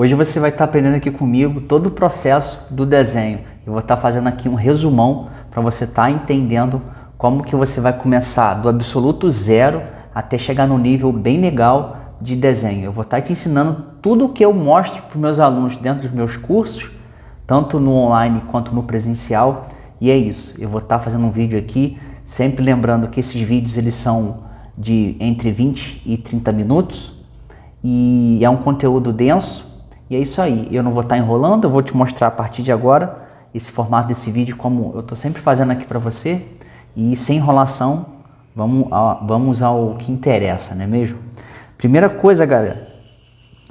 Hoje você vai estar aprendendo aqui comigo todo o processo do desenho. Eu vou estar fazendo aqui um resumão para você estar entendendo como que você vai começar do absoluto zero até chegar no nível bem legal de desenho. Eu vou estar te ensinando tudo o que eu mostro para os meus alunos dentro dos meus cursos, tanto no online quanto no presencial. E é isso, eu vou estar fazendo um vídeo aqui, sempre lembrando que esses vídeos eles são de entre 20 e 30 minutos e é um conteúdo denso. E é isso aí, eu não vou estar enrolando, eu vou te mostrar a partir de agora esse formato desse vídeo como eu estou sempre fazendo aqui para você. E sem enrolação, vamos ao que interessa, não é mesmo? Primeira coisa, galera,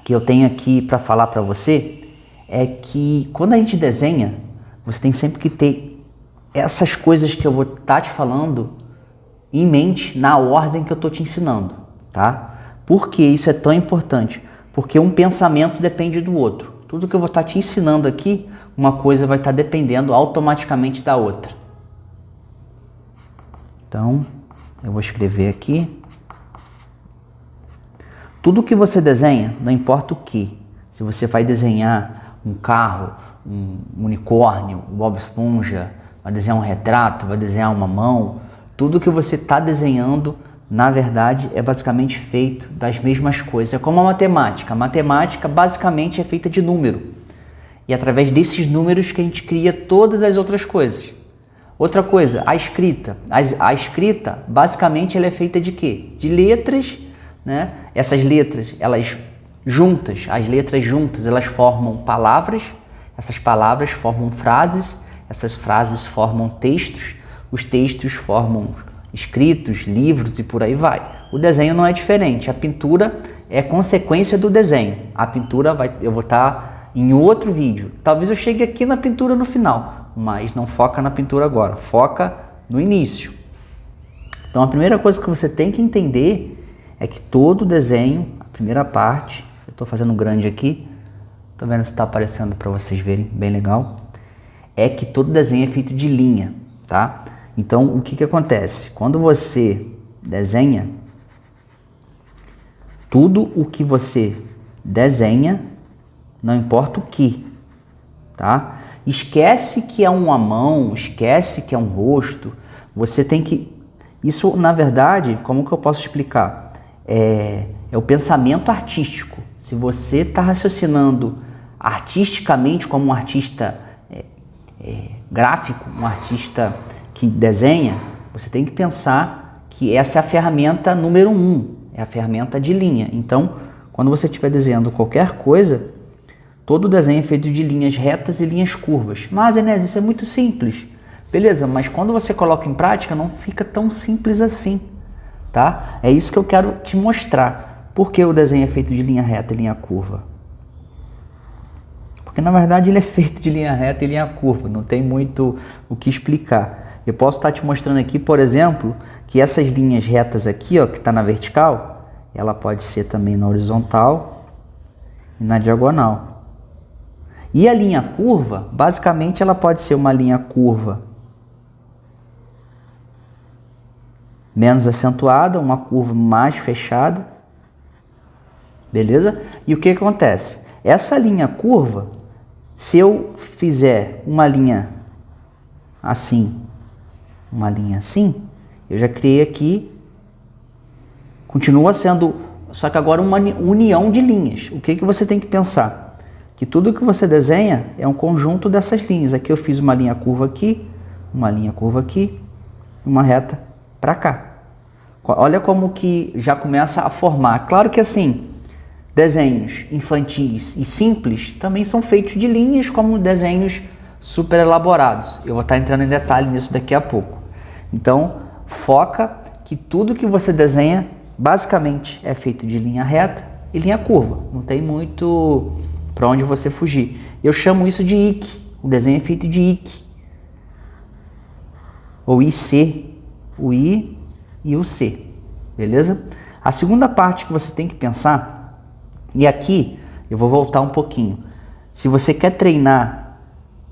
que eu tenho aqui para falar para você é que quando a gente desenha, você tem sempre que ter essas coisas que eu vou estar te falando em mente na ordem que eu estou te ensinando, tá? Por que isso é tão importante? Porque um pensamento depende do outro. Tudo que eu vou estar te ensinando aqui, uma coisa vai estar dependendo automaticamente da outra. Então, eu vou escrever aqui. Tudo que você desenha, não importa o que. Se você vai desenhar um carro, um unicórnio, um Bob Esponja, vai desenhar um retrato, vai desenhar uma mão, tudo que você está desenhando, na verdade, é basicamente feito das mesmas coisas. É como a matemática. A matemática basicamente é feita de número. E é através desses números que a gente cria todas as outras coisas. Outra coisa, a escrita. A escrita, basicamente, ela é feita de quê? De letras, né? Essas letras, elas juntas, as letras juntas, elas formam palavras. Essas palavras formam frases. Essas frases formam textos. Os textos formam escritos, livros e por aí vai. O desenho não é diferente. A pintura é consequência do desenho. A pintura eu vou estar em outro vídeo. Talvez eu chegue aqui na pintura no final, mas não foca na pintura agora. Foca no início. Então a primeira coisa que você tem que entender é que todo desenho, a primeira parte, eu estou fazendo grande aqui, estou vendo se está aparecendo para vocês verem, bem legal, é que todo desenho é feito de linha, tá? Então, o que acontece? Quando você desenha, tudo o que você desenha, não importa o que, tá? Esquece que é uma mão, esquece que é um rosto, você tem que... Isso, na verdade, como que eu posso explicar? É o pensamento artístico. Se você está raciocinando artisticamente como um artista gráfico, um artista que desenha, você tem que pensar que essa é a ferramenta número 1, é a ferramenta de linha. Então, quando você estiver desenhando qualquer coisa, todo desenho é feito de linhas retas e linhas curvas. Mas, Enéas, isso é muito simples. Beleza, mas quando você coloca em prática, não fica tão simples assim, tá? É isso que eu quero te mostrar. Por que o desenho é feito de linha reta e linha curva? Porque, na verdade, ele é feito de linha reta e linha curva. Não tem muito o que explicar. Eu posso estar te mostrando aqui, por exemplo, que essas linhas retas aqui, ó, que está na vertical, ela pode ser também na horizontal e na diagonal. E a linha curva, basicamente, ela pode ser uma linha curva menos acentuada, uma curva mais fechada, beleza? E o que acontece? Essa linha curva, se eu fizer uma linha assim, uma linha assim, eu já criei aqui, continua sendo, só que agora uma união de linhas. O que você tem que pensar? Que tudo que você desenha é um conjunto dessas linhas. Aqui eu fiz uma linha curva aqui, uma reta para cá. Olha como que já começa a formar. Claro que assim, desenhos infantis e simples também são feitos de linhas, como desenhos super elaborados. Eu vou estar entrando em detalhe nisso daqui a pouco. Então, foca que tudo que você desenha, basicamente, é feito de linha reta e linha curva. Não tem muito para onde você fugir. Eu chamo isso de IC. O desenho é feito de IC. Ou IC. O I e o C. Beleza? A segunda parte que você tem que pensar, e aqui eu vou voltar um pouquinho. Se você quer treinar,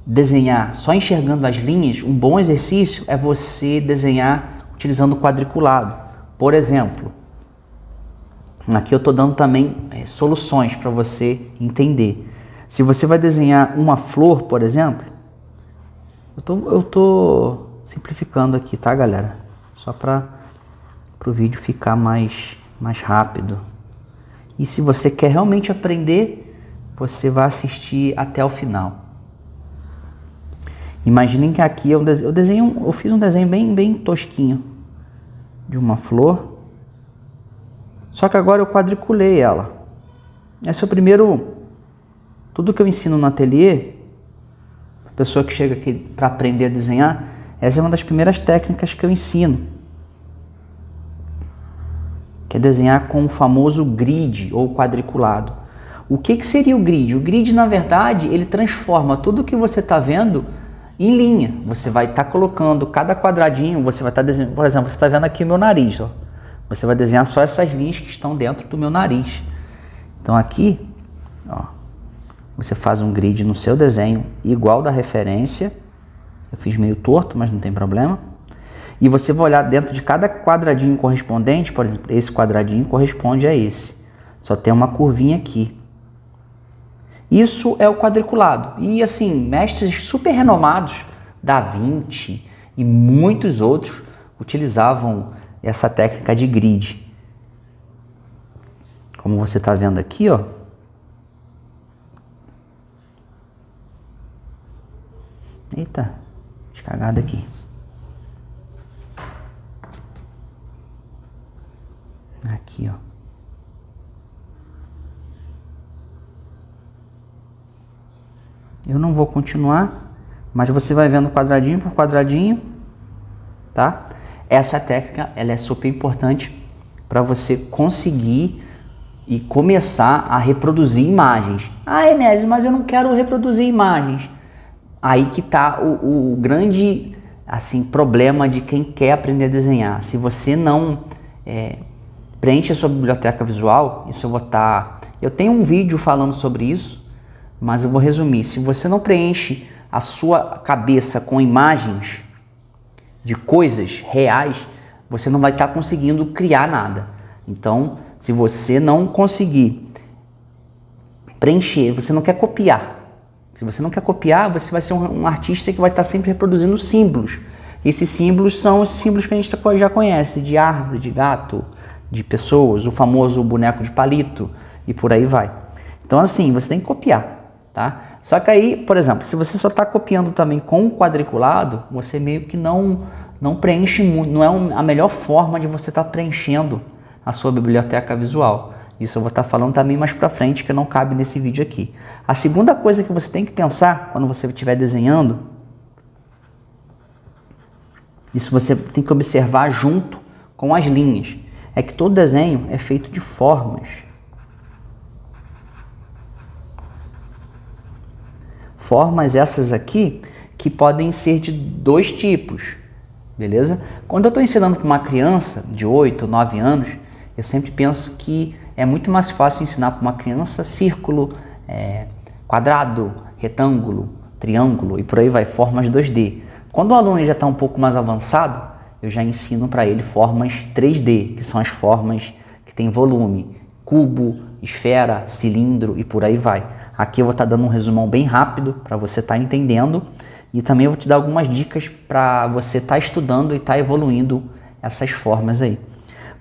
desenhar só enxergando as linhas, um bom exercício é você desenhar utilizando o quadriculado. Por exemplo, Aqui eu estou dando também soluções para você entender. Se você vai desenhar uma flor, por exemplo, eu tô simplificando aqui, tá, galera? Só para o vídeo ficar mais rápido. E se você quer realmente aprender, você vai assistir até o final. Imaginem que aqui eu fiz um desenho bem tosquinho de uma flor. Só que agora eu quadriculei ela. Esse é o primeiro... Tudo que eu ensino no ateliê, a pessoa que chega aqui para aprender a desenhar, essa é uma das primeiras técnicas que eu ensino. Que é desenhar com o famoso grid ou quadriculado. O que seria o grid? O grid, na verdade, ele transforma tudo que você está vendo em linha. Você vai estar colocando cada quadradinho, você vai estar desenhando, por exemplo, você está vendo aqui o meu nariz, ó. Você vai desenhar só essas linhas que estão dentro do meu nariz. Então aqui, ó, você faz um grid no seu desenho igual da referência. Eu fiz meio torto, mas não tem problema. E você vai olhar dentro de cada quadradinho correspondente, por exemplo, esse quadradinho corresponde a esse. Só tem uma curvinha aqui. Isso é o quadriculado. E assim, mestres super renomados, Da Vinci e muitos outros, utilizavam essa técnica de grid. Como você está vendo aqui, ó. Eita, descagada aqui. Aqui, ó. Eu não vou continuar, mas você vai vendo quadradinho por quadradinho, tá? Essa técnica, ela é super importante para você conseguir e começar a reproduzir imagens. Ah, Enésio, mas eu não quero reproduzir imagens. Aí que tá o grande assim, problema de quem quer aprender a desenhar. Se você não preenche a sua biblioteca visual, isso eu tenho um vídeo falando sobre isso, mas eu vou resumir. Se você não preenche a sua cabeça com imagens de coisas reais, você não vai estar conseguindo criar nada. Então, se você não conseguir preencher, você não quer copiar. Se você não quer copiar, você vai ser um artista que vai estar sempre reproduzindo símbolos. Esses símbolos são os símbolos que a gente já conhece, de árvore, de gato, de pessoas, o famoso boneco de palito e por aí vai. Então assim, você tem que copiar, tá? Só que aí, por exemplo, se você só está copiando também com o quadriculado, você meio que não preenche muito, não é a melhor forma de você estar preenchendo a sua biblioteca visual. Isso eu vou estar falando também mais para frente, que não cabe nesse vídeo aqui. A segunda coisa que você tem que pensar quando você estiver desenhando, isso você tem que observar junto com as linhas, é que todo desenho é feito de formas. Formas essas aqui que podem ser de dois tipos, beleza? Quando eu estou ensinando para uma criança de 8, 9 anos, eu sempre penso que é muito mais fácil ensinar para uma criança círculo, quadrado, retângulo, triângulo e por aí vai, formas 2D. Quando o aluno já está um pouco mais avançado, eu já ensino para ele formas 3D, que são as formas que tem volume, cubo, esfera, cilindro e por aí vai. Aqui eu vou estar dando um resumão bem rápido para você estar entendendo e também eu vou te dar algumas dicas para você estar estudando e estar evoluindo essas formas aí.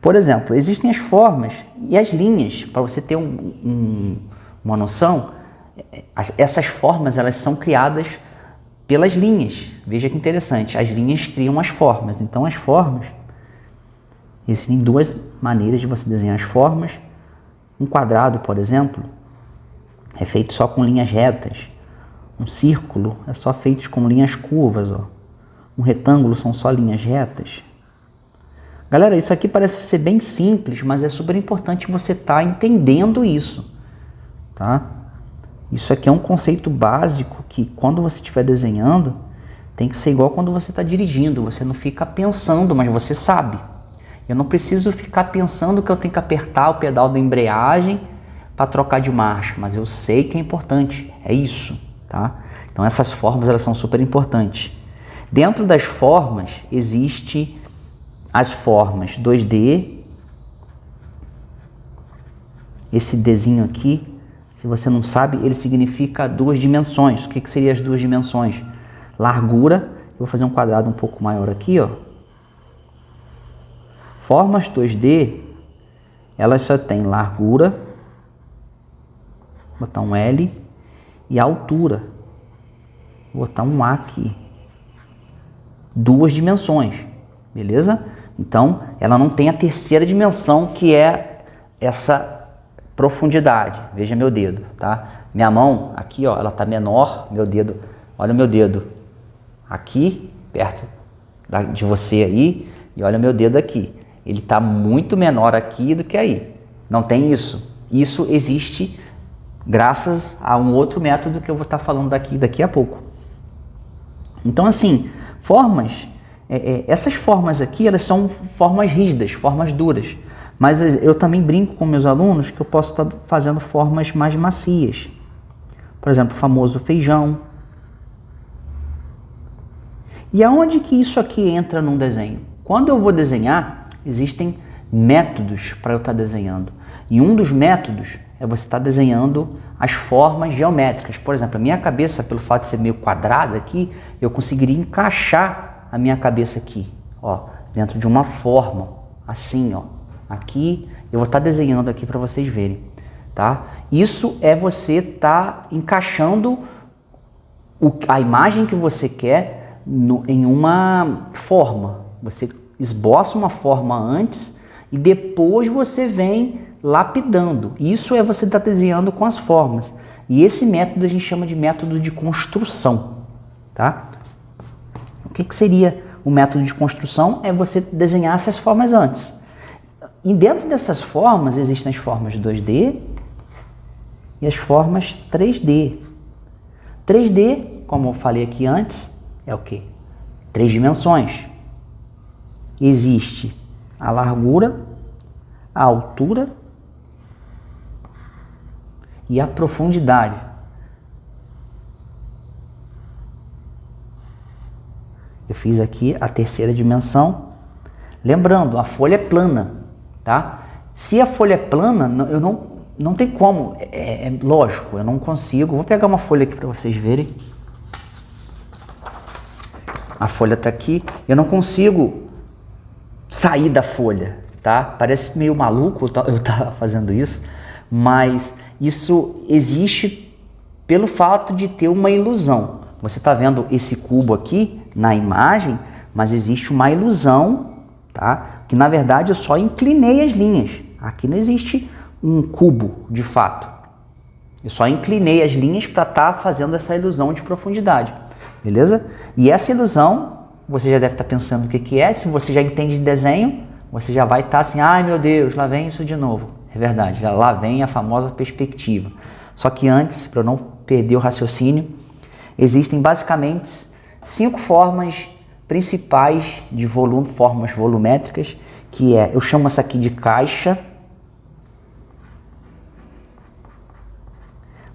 Por exemplo, existem as formas e as linhas, para você ter uma noção, essas formas elas são criadas pelas linhas. Veja que interessante, as linhas criam as formas. Então as formas, existem duas maneiras de você desenhar as formas. Um quadrado, por exemplo, é feito só com linhas retas. Um círculo é só feito com linhas curvas, ó. Um retângulo são só linhas retas. Galera, isso aqui parece ser bem simples, mas é super importante você estar entendendo isso, tá? Isso aqui é um conceito básico que quando você estiver desenhando, tem que ser igual quando você está dirigindo. Você não fica pensando, mas você sabe. Eu não preciso ficar pensando que eu tenho que apertar o pedal da embreagem para trocar de marcha, mas eu sei que é importante, é isso, tá? Então essas formas elas são super importantes. Dentro das formas existe as formas 2D, Esse Dzinho aqui, se você não sabe, ele significa 2 dimensões. O que seriam as 2 dimensões? Largura, eu vou fazer um quadrado um pouco maior aqui, ó. Formas 2D, elas só têm largura, vou botar um L, e altura, vou botar um A aqui. 2 dimensões, beleza? Então, ela não tem a terceira dimensão, que é essa profundidade. Veja meu dedo, tá? Minha mão aqui, ó, ela tá menor, meu dedo, olha o meu dedo aqui, perto de você aí, e olha o meu dedo aqui. Ele tá muito menor aqui do que aí. Não tem isso. Isso existe graças a um outro método que eu vou estar falando daqui a pouco. Então, assim, formas, essas formas aqui, elas são formas rígidas, formas duras. Mas eu também brinco com meus alunos que eu posso estar fazendo formas mais macias. Por exemplo, o famoso feijão. E aonde que isso aqui entra num desenho? Quando eu vou desenhar, existem métodos para eu estar desenhando. E um dos métodos é você estar desenhando as formas geométricas. Por exemplo, a minha cabeça, pelo fato de ser meio quadrada aqui, eu conseguiria encaixar a minha cabeça aqui, ó, dentro de uma forma, assim, ó. Aqui, eu vou estar desenhando aqui para vocês verem, tá? Isso é você estar encaixando a imagem que você quer em uma forma. Você esboça uma forma antes e depois você vem lapidando. Isso é você estar desenhando com as formas. E esse método a gente chama de método de construção, tá? O que seria o método de construção? É você desenhar essas formas antes. E dentro dessas formas existem as formas 2D e as formas 3D. 3D, como eu falei aqui antes, é o quê? 3 dimensões. Existe a largura, a altura e a profundidade. Eu fiz aqui a terceira dimensão. Lembrando, a folha é plana, tá? Se a folha é plana, eu não tem como, é lógico, eu não consigo. Vou pegar uma folha aqui para vocês verem. A folha está aqui, eu não consigo sair da folha, tá? Parece meio maluco eu estar fazendo isso, mas isso existe pelo fato de ter uma ilusão. Você está vendo esse cubo aqui na imagem, mas existe uma ilusão, tá? Que na verdade eu só inclinei as linhas. Aqui não existe um cubo de fato. Eu só inclinei as linhas para estar fazendo essa ilusão de profundidade, beleza? E essa ilusão, você já deve estar pensando o que é. Se você já entende de desenho, você já vai estar assim, ai meu Deus, lá vem isso de novo. É verdade, lá vem a famosa perspectiva. Só que antes, para eu não perder o raciocínio, existem basicamente 5 formas principais de volume, formas volumétricas, que eu chamo essa aqui de caixa.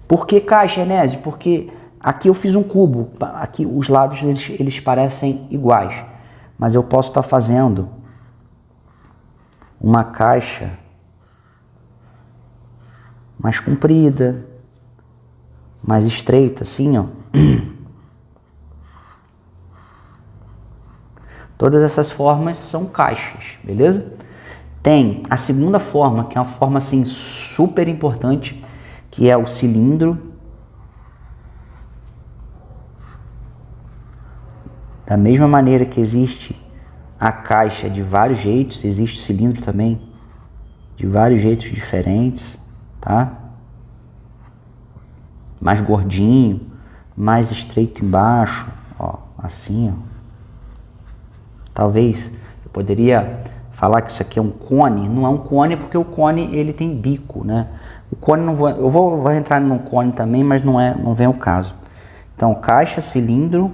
Por que caixa, Enésio? Porque aqui eu fiz um cubo, aqui os lados eles parecem iguais, mas eu posso estar fazendo uma caixa mais comprida, mais estreita, assim, ó. Todas essas formas são caixas, beleza? Tem a segunda forma, que é uma forma assim super importante, que é o cilindro. Da mesma maneira que existe a caixa de vários jeitos, existe o cilindro também de vários jeitos diferentes, tá? Mais gordinho, mais estreito embaixo, ó, assim, ó. Talvez eu poderia falar que isso aqui é um cone. Não é um cone porque o cone ele tem bico, né? O cone eu vou entrar no cone também, mas não vem ao caso. Então, caixa, cilindro,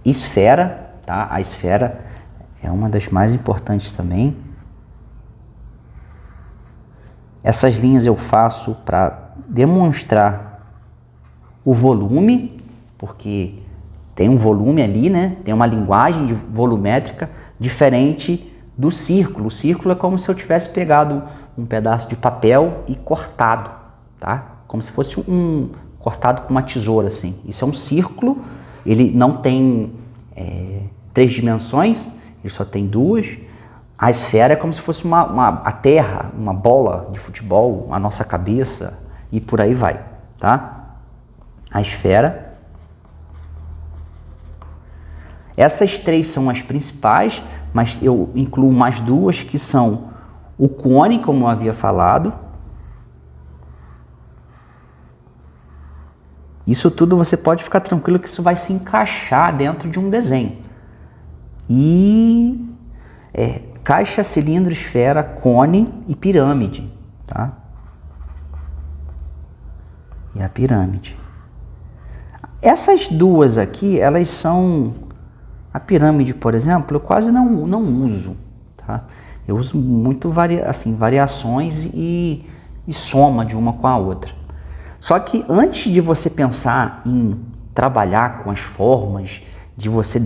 esfera, tá? A esfera é uma das mais importantes também. Essas linhas eu faço para demonstrar o volume, porque tem um volume ali, né? Tem uma linguagem volumétrica diferente do círculo. O círculo é como se eu tivesse pegado um pedaço de papel e cortado, tá? Como se fosse cortado com uma tesoura, assim. Isso é um círculo, ele não tem 3 dimensões, ele só tem 2. A esfera é como se fosse a terra, uma bola de futebol, a nossa cabeça e por aí vai, tá? A esfera. Essas 3 são as principais, mas eu incluo mais 2 que são o cone, como eu havia falado. Isso tudo você pode ficar tranquilo que isso vai se encaixar dentro de um desenho. E caixa, cilindro, esfera, cone e pirâmide, tá? E a pirâmide. Essas 2 aqui, elas são... A pirâmide, por exemplo, eu quase não uso, tá? Eu uso muito variações e soma de uma com a outra. Só que antes de você pensar em trabalhar com as formas, de você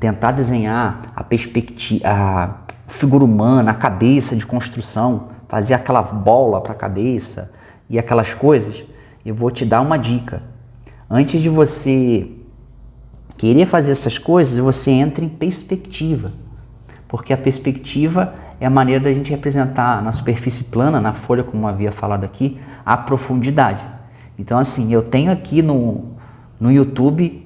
tentar desenhar a perspectiva, a figura humana, a cabeça de construção, fazer aquela bola para a cabeça e aquelas coisas, eu vou te dar uma dica. Antes de você querer fazer essas coisas, você entra em perspectiva, porque a perspectiva é a maneira da gente representar na superfície plana, na folha, como havia falado aqui, a profundidade. Então, assim, eu tenho aqui no YouTube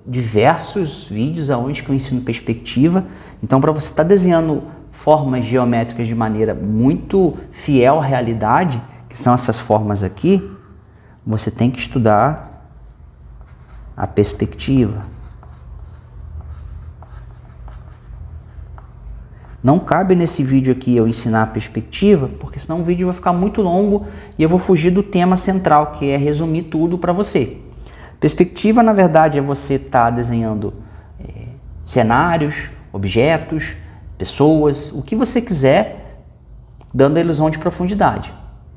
diversos vídeos onde eu ensino perspectiva. Então, para você estar desenhando formas geométricas de maneira muito fiel à realidade, que são essas formas aqui, você tem que estudar a perspectiva. Não cabe nesse vídeo aqui eu ensinar a perspectiva, porque senão o vídeo vai ficar muito longo e eu vou fugir do tema central, que é resumir tudo para você. Perspectiva, na verdade, é você estar desenhando cenários, objetos, pessoas, o que você quiser, dando a ilusão de profundidade,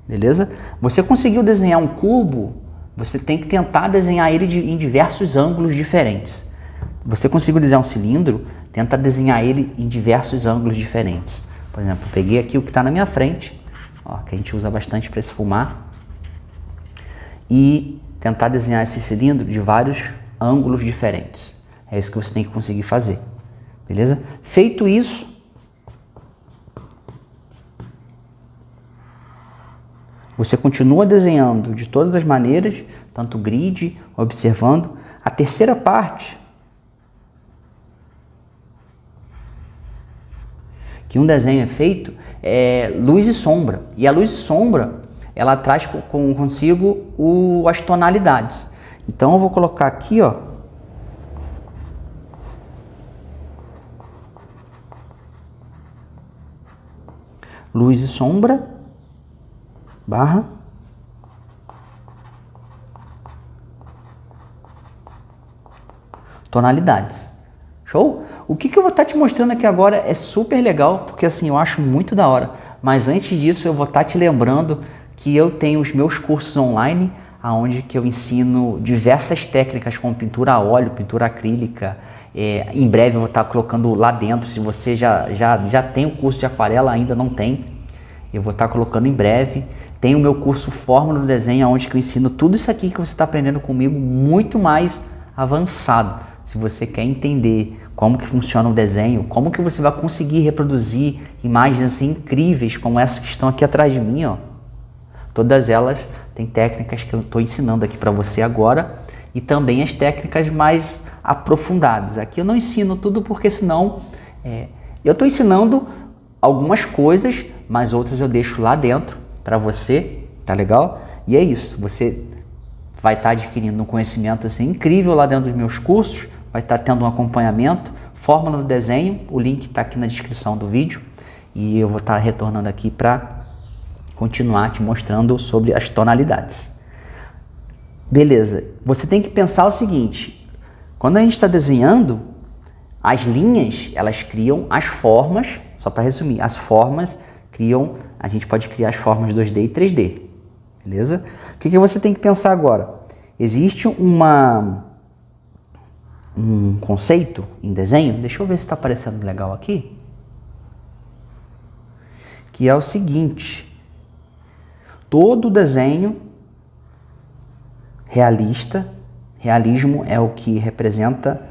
beleza? Você conseguiu desenhar um cubo, você tem que tentar desenhar ele em diversos ângulos diferentes. Você conseguiu desenhar um cilindro, tenta desenhar ele em diversos ângulos diferentes. Por exemplo, eu peguei aqui o que está na minha frente, ó, que a gente usa bastante para esfumar, e tentar desenhar esse cilindro de vários ângulos diferentes. É isso que você tem que conseguir fazer, beleza? Feito isso, você continua desenhando de todas as maneiras, tanto grid, observando. A terceira parte, que um desenho é feito, é luz e sombra. E a luz e sombra, ela traz consigo as tonalidades. Então eu vou colocar aqui, ó, luz e sombra, barra, tonalidades. Show? O que eu vou estar te mostrando aqui agora é super legal, porque assim, eu acho muito da hora. Mas antes disso, eu vou estar te lembrando que eu tenho os meus cursos online, onde que eu ensino diversas técnicas como pintura a óleo, pintura acrílica. Em breve eu vou estar colocando lá dentro, se você já tem o curso de aquarela, ainda não tem, eu vou estar colocando em breve. Tem o meu curso Fórmula do Desenho, onde que eu ensino tudo isso aqui que você está aprendendo comigo, muito mais avançado. Se você quer entender como que funciona o desenho, como que você vai conseguir reproduzir imagens assim incríveis como essas que estão aqui atrás de mim, ó. Todas elas têm técnicas que eu estou ensinando aqui para você agora, e também as técnicas mais aprofundadas. Aqui eu não ensino tudo, porque senão eu estou ensinando algumas coisas, mas outras eu deixo lá dentro para você, tá legal? E é isso, você vai estar adquirindo um conhecimento assim incrível lá dentro dos meus cursos, vai estar tendo um acompanhamento, Fórmula do Desenho, o link está aqui na descrição do vídeo, e eu vou estar retornando aqui para continuar te mostrando sobre as tonalidades. Beleza, você tem que pensar o seguinte, quando a gente está desenhando, as linhas, elas criam as formas, só para resumir, as formas criam, a gente pode criar as formas 2D e 3D, beleza? O que você tem que pensar agora? Existe um conceito em desenho, deixa eu ver se está aparecendo legal aqui. que é o seguinte: todo desenho realismo é o que representa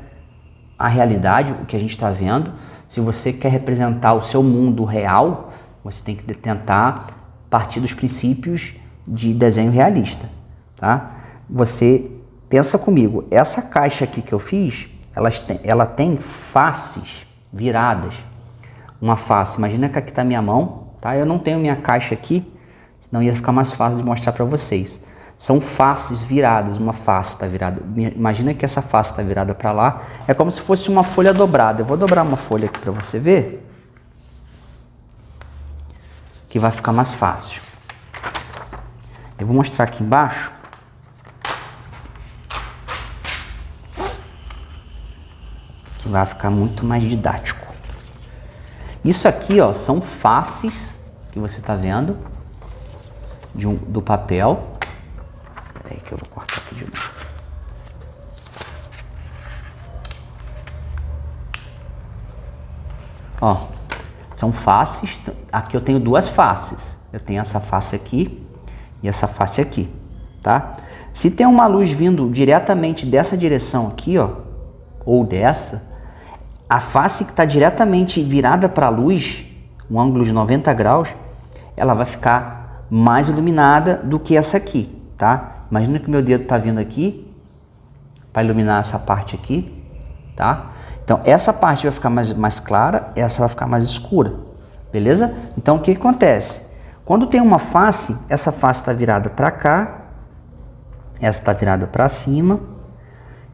a realidade, o que a gente está vendo. Se você quer representar o seu mundo real, você tem que tentar partir dos princípios de desenho realista, tá? Você pensa comigo, essa caixa aqui que eu fiz, ela tem faces viradas. Uma face, imagina que aqui está minha mão, tá? Eu não tenho minha caixa aqui, senão ia ficar mais fácil de mostrar para vocês. São faces viradas, uma face está virada. Imagina que essa face está virada para lá, é como se fosse uma folha dobrada. Eu vou dobrar uma folha aqui para você ver, que vai ficar mais fácil. Eu vou mostrar aqui embaixo. Que vai ficar muito mais didático. Isso aqui, ó, são faces que você está vendo do papel. Peraí que eu vou cortar aqui de novo. Ó, são faces. Aqui eu tenho duas faces. Eu tenho essa face aqui e essa face aqui, tá? Se tem uma luz vindo diretamente dessa direção aqui, ó, ou dessa, a face que está diretamente virada para a luz, um ângulo de 90 graus, ela vai ficar mais iluminada do que essa aqui, tá? Imagina que o meu dedo está vindo aqui para iluminar essa parte aqui, tá? Então essa parte vai ficar mais clara, essa vai ficar mais escura, beleza? Então o que acontece? Quando tem uma face, essa face está virada para cá, essa está virada para cima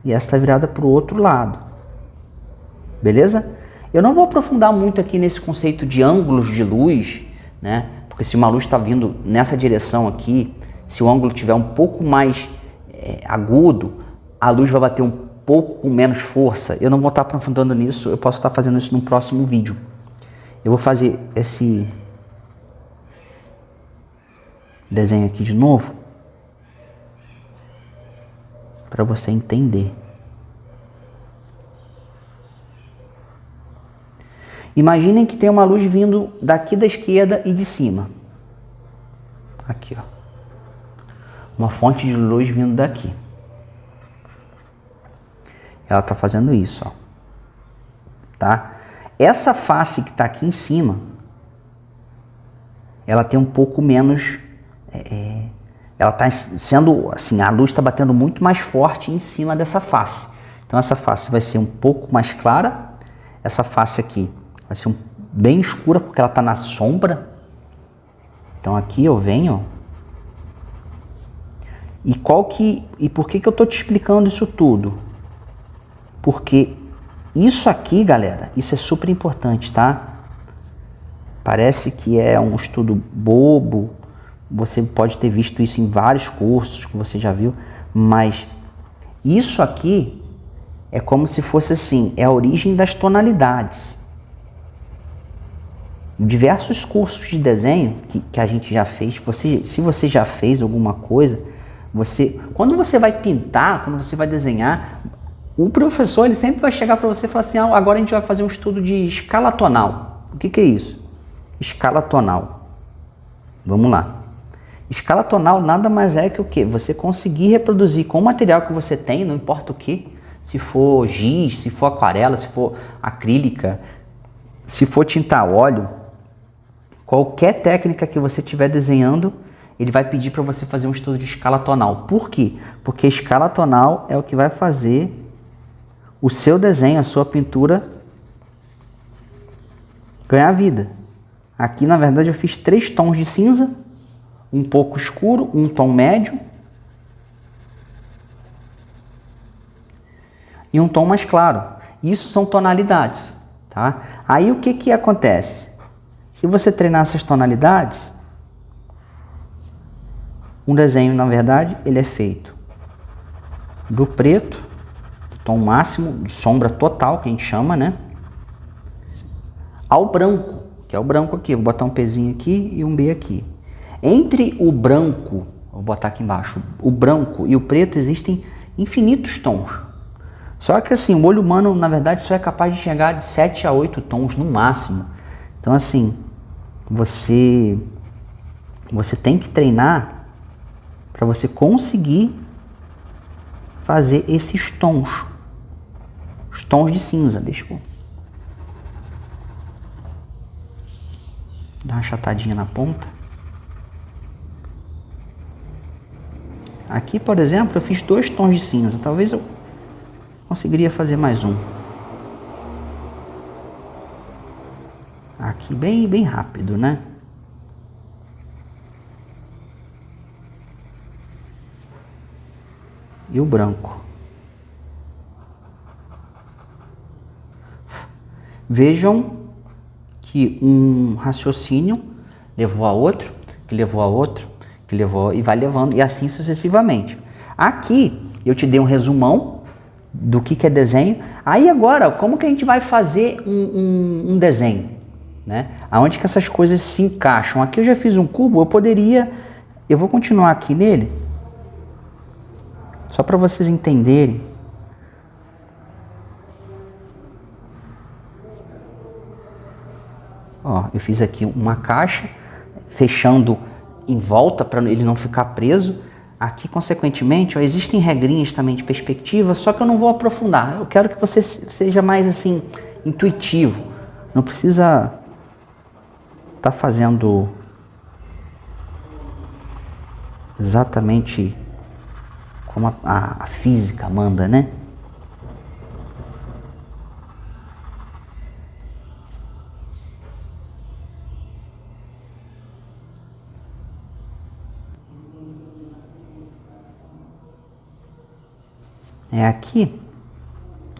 e essa está virada para o outro lado, beleza? Eu não vou aprofundar muito aqui nesse conceito de ângulos de luz, né? Porque se uma luz está vindo nessa direção aqui, se o ângulo tiver um pouco mais agudo, a luz vai bater um pouco com menos força. Eu não vou estar aprofundando nisso, eu posso estar fazendo isso no próximo vídeo. Eu vou fazer esse desenho aqui de novo, para você entender. Imaginem que tem uma luz vindo daqui da esquerda e de cima. Aqui, ó. Uma fonte de luz vindo daqui. Ela está fazendo isso, ó. Tá? Essa face que está aqui em cima, ela tem um pouco menos... ela está sendo, assim, a luz está batendo muito mais forte em cima dessa face. Então essa face vai ser um pouco mais clara. Essa face aqui vai ser bem escura porque ela está na sombra. Então aqui eu venho... E por que eu estou te explicando isso tudo? Porque isso aqui, galera, isso é super importante, tá? Parece que é um estudo bobo, você pode ter visto isso em vários cursos que você já viu, mas isso aqui é como se fosse assim, é a origem das tonalidades. Diversos cursos de desenho que a gente já fez, se você já fez alguma coisa, quando você vai pintar, quando você vai desenhar, o professor ele sempre vai chegar para você e falar assim, agora a gente vai fazer um estudo de escala tonal. O que é isso? Escala tonal. Vamos lá. Escala tonal nada mais é que o quê? Você conseguir reproduzir com o material que você tem, não importa o que, se for giz, se for aquarela, se for acrílica, se for tinta a óleo, qualquer técnica que você estiver desenhando, ele vai pedir para você fazer um estudo de escala tonal. Por quê? Porque a escala tonal é o que vai fazer o seu desenho, a sua pintura ganhar vida. Aqui, na verdade, eu fiz 3 tons de cinza, um pouco escuro, um tom médio e um tom mais claro. Isso são tonalidades, tá? Aí o que acontece? Se você treinar essas tonalidades, um desenho, na verdade, ele é feito do preto, do tom máximo, de sombra total, que a gente chama, né? Ao branco, que é o branco aqui. Vou botar um Pzinho aqui e um B aqui. Entre o branco, vou botar aqui embaixo, o branco e o preto existem infinitos tons. Só que assim, o olho humano, na verdade, só é capaz de chegar de 7 a 8 tons no máximo. Então assim, você tem que treinar para você conseguir fazer esses tons. Os tons de cinza. Deixa eu dar uma achatadinha na ponta. Aqui, por exemplo, eu fiz 2 tons de cinza. Talvez eu conseguiria fazer mais um. Aqui bem rápido, né? E o branco. Vejam que um raciocínio levou a outro, que levou a outro, que levou e vai levando, e assim sucessivamente. Aqui eu te dei um resumão do que é desenho. Aí agora, como que a gente vai fazer um desenho? Né? Aonde que essas coisas se encaixam? Aqui eu já fiz um cubo, eu vou continuar aqui nele, só para vocês entenderem. Ó, eu fiz aqui uma caixa, fechando em volta para ele não ficar preso. Aqui, consequentemente, ó, existem regrinhas também de perspectiva, só que eu não vou aprofundar. Eu quero que você seja mais assim, intuitivo. Não precisa estar fazendo exatamente como a física manda, né? É aqui,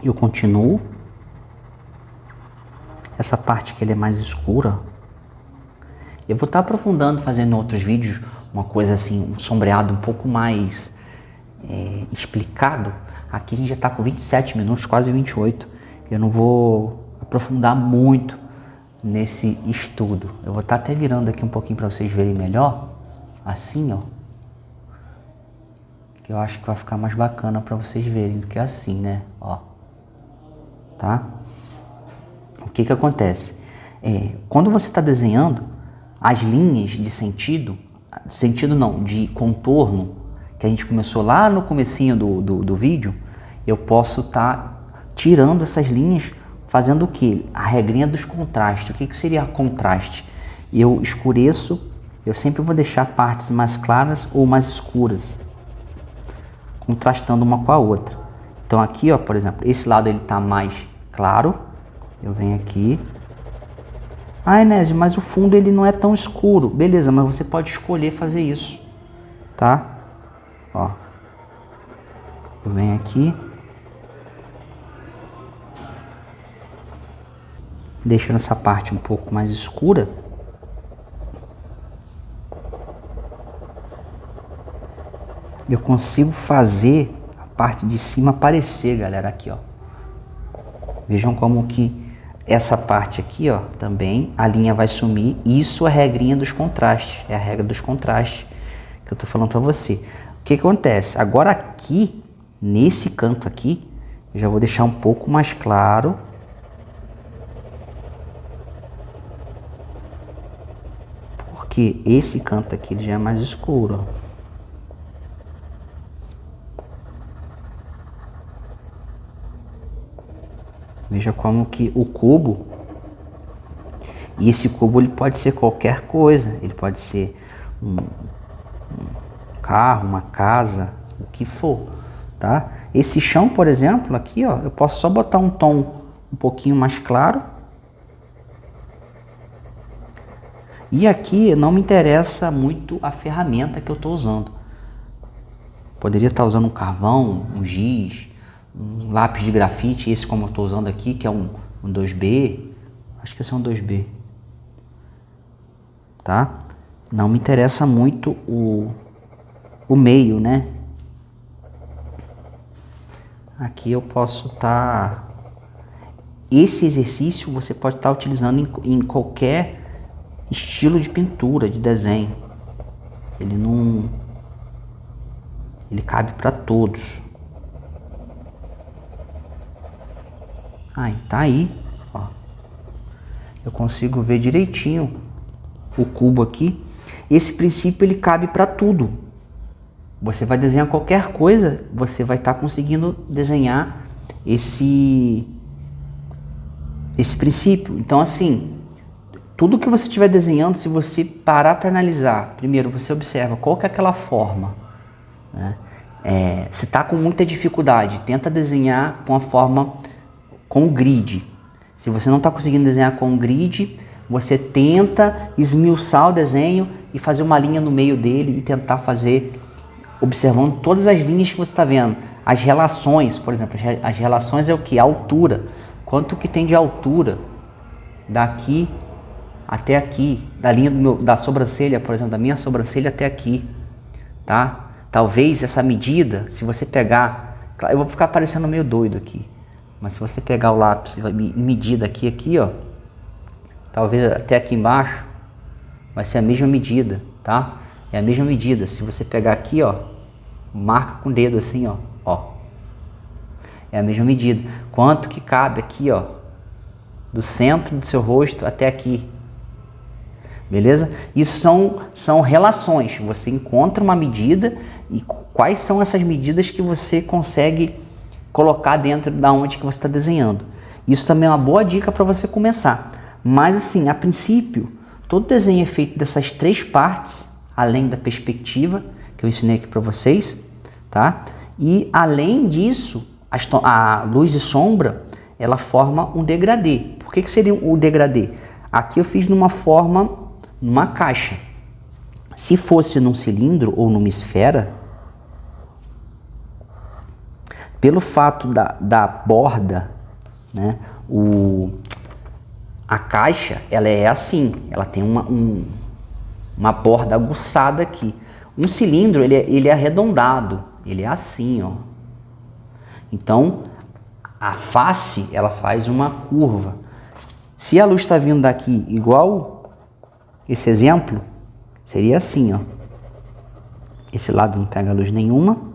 eu continuo. Essa parte que ele é mais escura, eu vou estar aprofundando, fazendo outros vídeos, uma coisa assim, um sombreado um pouco mais explicado. Aqui a gente já está com 27 minutos, quase 28. Eu não vou aprofundar muito nesse estudo. Eu vou estar até virando aqui um pouquinho para vocês verem melhor. Assim, ó. Que eu acho que vai ficar mais bacana para vocês verem do que assim, né? Ó. Tá? O que que acontece? Quando você está desenhando, as linhas de sentido não, de contorno, que a gente começou lá no comecinho do vídeo, eu posso estar tirando essas linhas, fazendo o que? A regrinha dos contrastes. O que que seria contraste? Eu escureço, eu sempre vou deixar partes mais claras ou mais escuras, contrastando uma com a outra. Então aqui, ó, por exemplo, esse lado ele está mais claro, eu venho aqui. Ah, Enésio, mas o fundo ele não é tão escuro. Beleza, mas você pode escolher fazer isso, tá? Ó, eu venho aqui, deixando essa parte um pouco mais escura. Eu consigo fazer a parte de cima aparecer, galera, aqui, ó. Vejam como que essa parte aqui, ó, também a linha vai sumir. Isso é a regrinha dos contrastes, é a regra dos contrastes que eu tô falando para você. O que acontece? Agora aqui, nesse canto aqui, eu já vou deixar um pouco mais claro. Porque esse canto aqui ele já é mais escuro, ó. Veja como que o cubo, e esse cubo ele pode ser qualquer coisa, ele pode ser um carro, uma casa, o que for, tá? Esse chão, por exemplo, aqui, ó, eu posso só botar um tom um pouquinho mais claro. E aqui não me interessa muito a ferramenta que eu estou usando. Poderia estar usando um carvão, um giz, um lápis de grafite, esse como eu estou usando aqui, que é um 2B, acho que esse é um 2B, tá? Não me interessa muito o meio, né? Aqui eu posso estar... Esse exercício você pode estar utilizando em qualquer estilo de pintura, de desenho. Ele cabe para todos. Tá aí, ó. Eu consigo ver direitinho o cubo aqui. Esse princípio ele cabe para tudo. Você vai desenhar qualquer coisa, você vai estar conseguindo desenhar esse princípio. Então assim, tudo que você estiver desenhando, se você parar para analisar, primeiro você observa qual que é aquela forma, né? Se está com muita dificuldade, tenta desenhar com a forma com grid. Se você não está conseguindo desenhar com grid, você tenta esmiuçar o desenho e fazer uma linha no meio dele e tentar fazer, observando todas as linhas que você está vendo. As relações, por exemplo, as relações é o que? A altura. Quanto que tem de altura daqui até aqui, da linha da sobrancelha, por exemplo, da minha sobrancelha até aqui, tá? Talvez essa medida, se você pegar, eu vou ficar parecendo meio doido aqui, mas se você pegar o lápis e medir daqui aqui, ó, talvez até aqui embaixo, vai ser a mesma medida, tá? É a mesma medida. Se você pegar aqui, ó, marca com o dedo assim, ó, é a mesma medida. Quanto que cabe aqui, ó, do centro do seu rosto até aqui, beleza? Isso são relações. Você encontra uma medida e quais são essas medidas que você consegue colocar dentro da onde que você está desenhando. Isso também é uma boa dica para você começar. Mas assim, a princípio, todo desenho é feito dessas 3 partes, além da perspectiva, que eu ensinei aqui para vocês, tá? E além disso, a luz e sombra, ela forma um degradê. Por que seria o degradê? Aqui eu fiz numa caixa. Se fosse num cilindro ou numa esfera, pelo fato da borda, né, a caixa, ela é assim, ela tem uma borda aguçada aqui. Um cilindro, ele é arredondado, ele é assim, ó. Então, a face, ela faz uma curva. Se a luz está vindo daqui igual esse exemplo, seria assim, ó. Esse lado não pega luz nenhuma.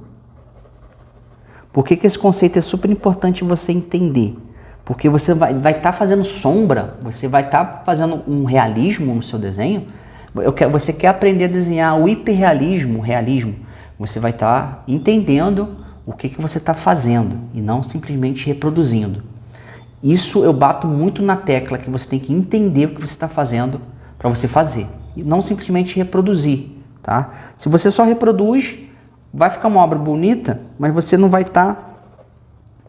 Por que esse conceito é super importante você entender? Porque você vai estar fazendo sombra, você vai estar fazendo um realismo no seu desenho. Você quer aprender a desenhar o hiperrealismo, o realismo. Você vai estar entendendo o que você está fazendo e não simplesmente reproduzindo. Isso eu bato muito na tecla, que você tem que entender o que você está fazendo para você fazer. E não simplesmente reproduzir, tá? Se você só reproduz, vai ficar uma obra bonita, mas você não vai estar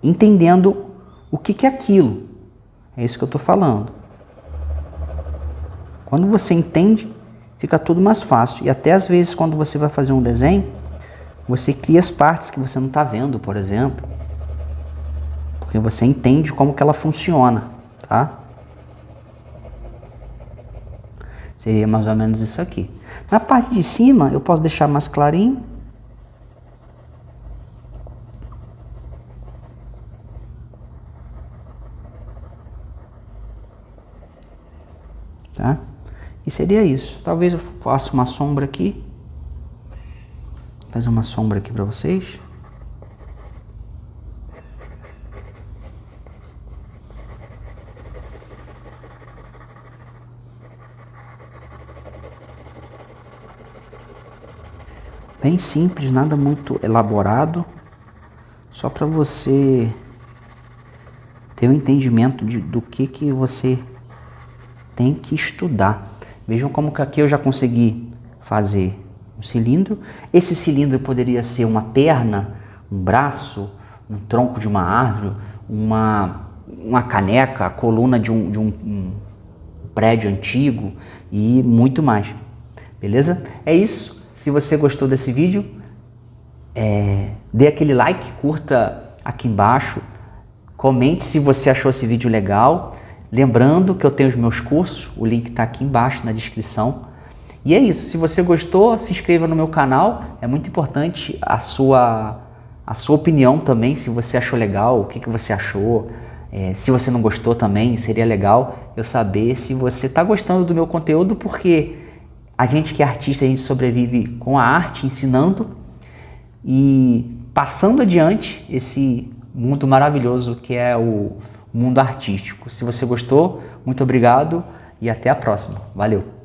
entendendo o que é aquilo. É isso que eu estou falando. Quando você entende, fica tudo mais fácil. E até às vezes, quando você vai fazer um desenho, você cria as partes que você não está vendo, por exemplo. Porque você entende como que ela funciona, tá? Seria mais ou menos isso aqui. Na parte de cima, eu posso deixar mais clarinho. Tá? E seria isso. Talvez eu faça uma sombra aqui. Vou fazer uma sombra aqui para vocês. Bem simples, nada muito elaborado. Só para você ter um entendimento do que você tem que estudar. Vejam como que aqui eu já consegui fazer um cilindro. Esse cilindro poderia ser uma perna, um braço, um tronco de uma árvore, uma caneca, a coluna de um prédio antigo e muito mais. Beleza? É isso. Se você gostou desse vídeo, dê aquele like, curta aqui embaixo, comente se você achou esse vídeo legal. Lembrando que eu tenho os meus cursos, o link está aqui embaixo na descrição. E é isso, se você gostou, se inscreva no meu canal, é muito importante a sua opinião também, se você achou legal, o que você achou, se você não gostou também, seria legal eu saber se você está gostando do meu conteúdo, porque a gente que é artista, a gente sobrevive com a arte, ensinando e passando adiante esse mundo maravilhoso que é o mundo artístico. Se você gostou, muito obrigado e até a próxima. Valeu!